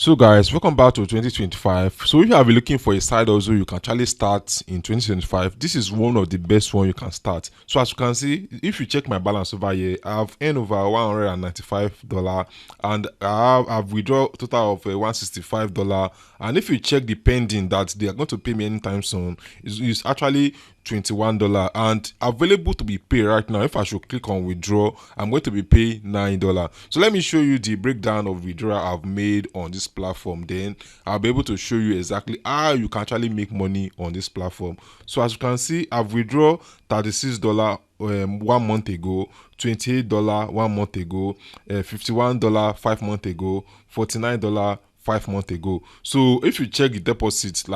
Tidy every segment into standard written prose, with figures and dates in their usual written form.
So guys, welcome back to 2025. So if you have been looking for a side hustle you can actually start in 2025, this is one of the best one you can start. So as you can see, if you check my balance over here, I've earned over $195 and I've withdrawn a total of $165. And if you check the pending that they are going to pay me anytime soon, is actually $21 and available to be paid right now. If I should click on withdraw, I'm going to be paid $9. So let me show you the breakdown of withdrawal I've made on this platform. Then I'll be able to show you exactly how you can actually make money on this platform. So as you can see, I've withdrawn $36 1 month ago, $28 1 month ago, $51 5 months ago, $49 5 months ago. So if you check the deposit,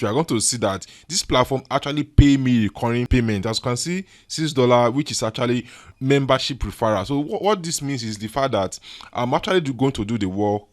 you are going to see that this platform actually pay me recurring payment. As you can see, $6, which is actually membership referral. So what this means is the fact that I'm actually going to do the work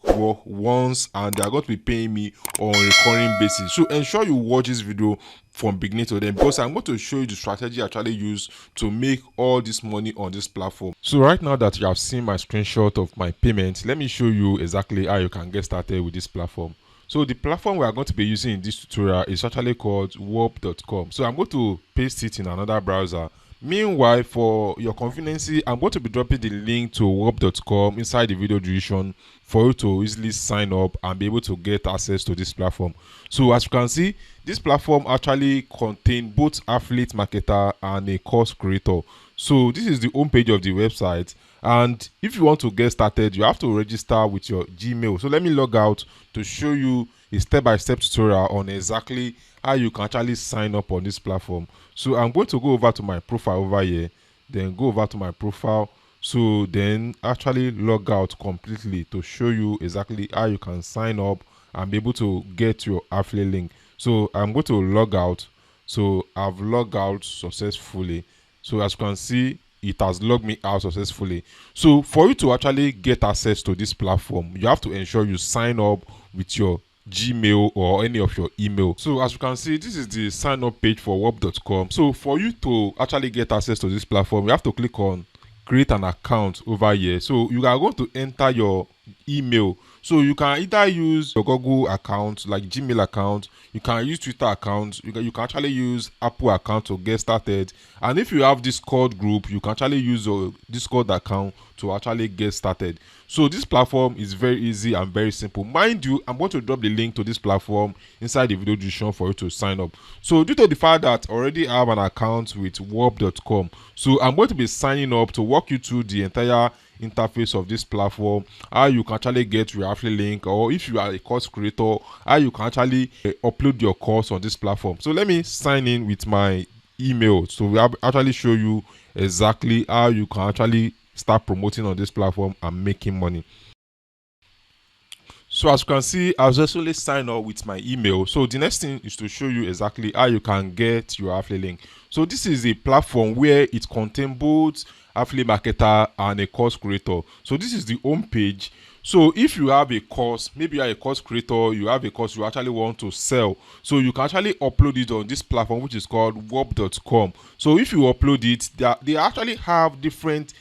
once and they are going to be paying me on a recurring basis. So ensure you watch this video from beginning to end because I'm going to show you the strategy I actually use to make all this money on this platform. So right now that you have seen my screenshot of my payment, let me show you exactly how you can get started with this platform. So the platform we are going to be using in this tutorial is actually called Whop.com. So I'm going to paste it in another browser. Meanwhile, for your convenience, I'm going to be dropping the link to Whop.com inside the video description for you to easily sign up and be able to get access to this platform. So as you can see, this platform actually contains both affiliate marketer and a course creator. So this is the home page of the website, and if you want to get started, you have to register with your Gmail. So let me log out to show you a step-by-step tutorial on exactly how you can actually sign up on this platform. So I'm going to go over to my profile over here, then go over to my profile, so then actually log out completely to show you exactly how you can sign up and be able to get your affiliate link. So I'm going to log out. So I've logged out successfully. So as you can see, it has logged me out successfully. So for you to actually get access to this platform, you have to ensure you sign up with your Gmail or any of your email. So as you can see, this is the sign up page for Whop.com. So for you to actually get access to this platform, you have to click on create an account over here. So you are going to enter your email. So you can either use your Google account, like Gmail account, you can use Twitter account, you can actually use Apple account to get started. And if you have Discord group, you can actually use your Discord account to actually get started. So this platform is very easy and very simple. Mind you, I'm going to drop the link to this platform inside the video description for you to sign up. So due to the fact that I already have an account with Whop.com, so I'm going to be signing up to walk you through the entire interface of this platform, how you can actually get your affiliate link, or if you are a course creator, how you can actually upload your course on this platform. So let me sign in with my email, so we have actually show you exactly how you can actually start promoting on this platform and making money. So as you can see, I've successfully signed up with my email. So the next thing is to show you exactly how you can get your affiliate link. So this is a platform where it contains both affiliate marketer and a course creator. So this is the home page. So if you have a course, maybe you are a course creator, you have a course you actually want to sell, so you can actually upload it on this platform, which is called Whop.com. So if you upload it, they actually have different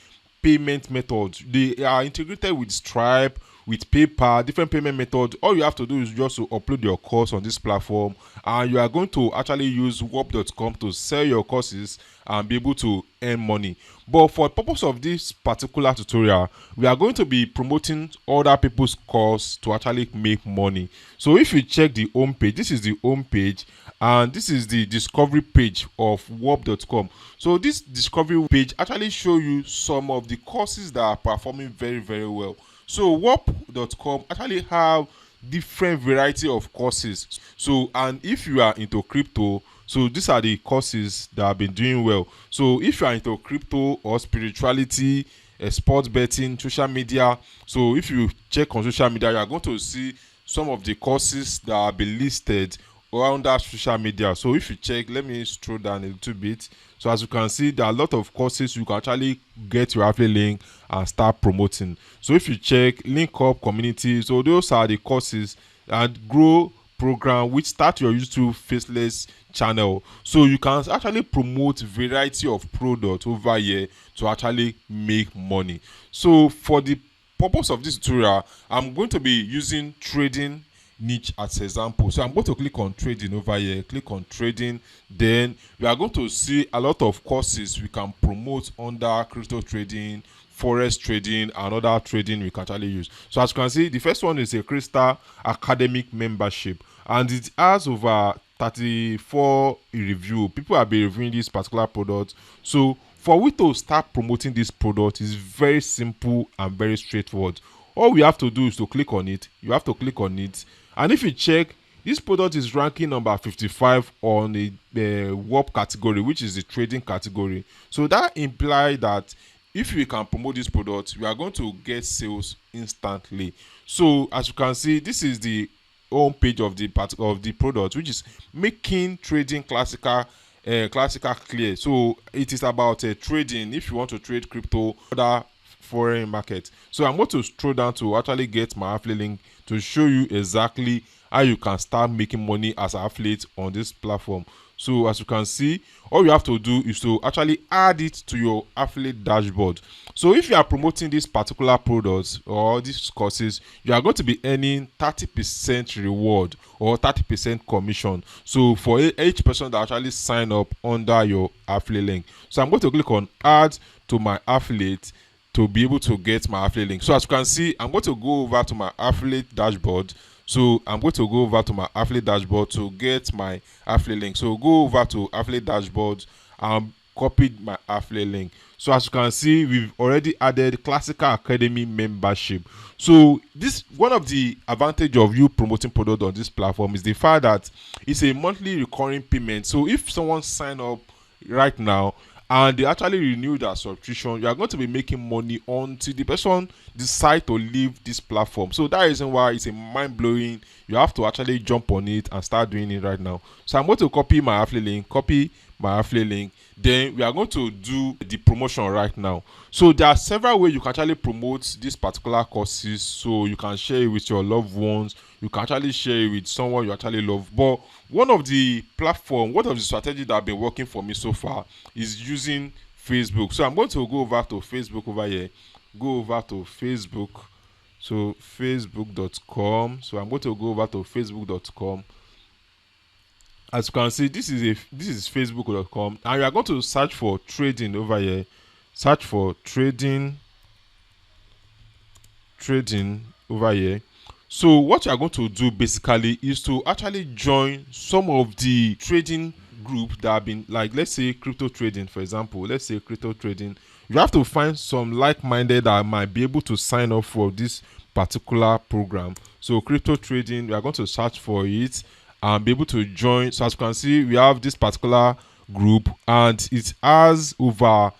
payment methods. They are integrated with Stripe, with PayPal, different payment methods. All you have to do is just to upload your course on this platform, and you are going to actually use Whop.com to sell your courses and be able to earn money. But for the purpose of this particular tutorial, we are going to be promoting other people's course to actually make money. So if you check the home page, this is the home page, and this is the discovery page of Whop.com. So this discovery page actually show you some of the courses that are performing very, very well. So Whop.com actually have different variety of courses. So, and if you are into crypto, so these are the courses that have been doing well. So if you are into crypto or spirituality, sports betting, social media, so if you check on social media, you are going to see some of the courses that have been listed under social media. So if you check, let me scroll down a little bit. So as you can see, there are a lot of courses you can actually get your affiliate link and start promoting. So if you check link up community, so those are the courses, and grow program, which start your YouTube faceless channel. So you can actually promote variety of products over here to actually make money. So for the purpose of this tutorial, I'm going to be using trading niche as example. So I'm going to click on trading over here, click on trading. Then we are going to see a lot of courses we can promote under crypto trading, forex trading, and other trading we can actually use. So as you can see, the first one is a Crystal Academic membership, and it has over 34 review. People have been reviewing this particular product. So for we to start promoting this product is very simple and very straightforward. All we have to do is to click on it. You have to click on it, and if you check, this product is ranking number 55 on the Whop category, which is the trading category. So that implies that if we can promote this product, we are going to get sales instantly. So as you can see, this is the home page of the product, which is making trading classical clear. So it is about trading. If you want to trade crypto, other foreign market. So I'm going to scroll down to actually get my affiliate link to show you exactly how you can start making money as an affiliate on this platform. So as you can see, all you have to do is to actually add it to your affiliate dashboard. So if you are promoting this particular products or these courses, you are going to be earning 30% reward or 30% commission. So for each person that actually sign up under your affiliate link. So I'm going to click on add to my affiliate to be able to get my affiliate link. So as you can see, I'm going to go over to my affiliate dashboard. So I'm going to go over to my affiliate dashboard to get my affiliate link. So go over to affiliate dashboard and copied my affiliate link. So as you can see, we've already added Classical Academy membership. So this one of the advantage of you promoting product on this platform is the fact that it's a monthly recurring payment. So if someone sign up right now and they actually renew their subscription, you are going to be making money until the person decide to leave this platform. So that is why it's a mind-blowing. You have to actually jump on it and start doing it right now. So I'm going to copy my affiliate link, then we are going to do the promotion right now. So there are several ways you can actually promote these particular courses. So you can share it with your loved ones, you can actually share it with someone you actually love. But one of the strategies that have been working for me so far is using Facebook. So I'm going to go over to Facebook over here, go over to Facebook, so facebook.com. So I'm going to go over to facebook.com. As you can see, this is facebook.com, and we are going to search for trading over here. Search for trading over here. So what you are going to do basically is to actually join some of the trading group that have been, like, let's say crypto trading, for example. Let's say crypto trading. You have to find some like-minded that might be able to sign up for this particular program. So crypto trading, we are going to search for it and be able to join. So as you can see, we have this particular group and it has over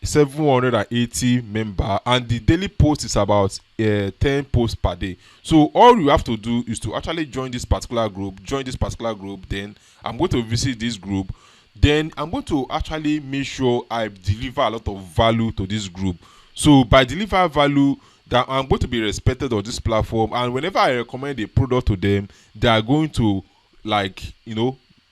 780 member, and the daily post is about 10 posts per day. So all you have to do is to actually join this particular group. Then I'm going to visit this group. Then I'm going to actually make sure I deliver a lot of value to this group. So by deliver value, that I'm going to be respected on this platform, and whenever I recommend a product to them, they are going to, like,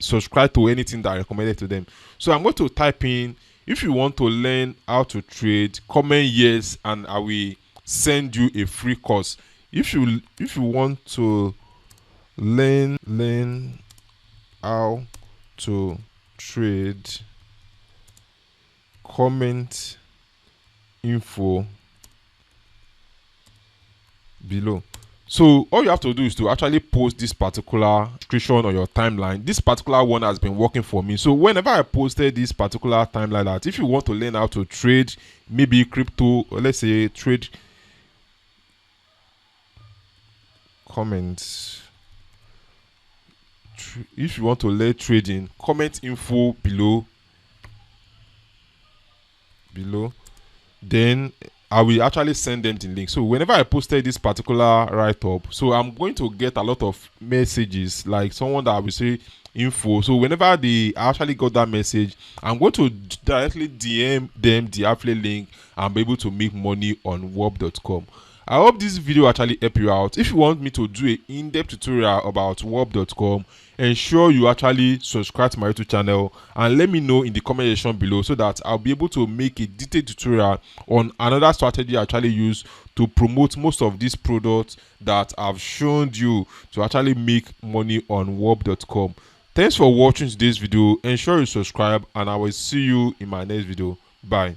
subscribe to anything that I recommended to them. So I'm going to type in, if you want to learn how to trade, comment yes, and I will send you a free course. If you want to learn how to trade, comment info below. So all you have to do is to actually post this particular description on your timeline. This particular one has been working for me. So whenever I posted this particular timeline, that if you want to learn how to trade, maybe crypto, or let's say trade, comments. If you want to learn trading, comment info below. Then I will actually send them the link. So whenever I posted this particular write-up, so I'm going to get a lot of messages, like someone that will say info. So whenever they actually got that message, I'm going to directly DM them the affiliate link and be able to make money on Whop.com. I hope this video actually help you out. If you want me to do an in-depth tutorial about Whop.com, ensure you actually subscribe to my YouTube channel and let me know in the comment section below, so that I'll be able to make a detailed tutorial on another strategy I actually use to promote most of these products that I've shown you to actually make money on Whop.com. Thanks for watching today's video. Ensure you subscribe, and I will see you in my next video. Bye.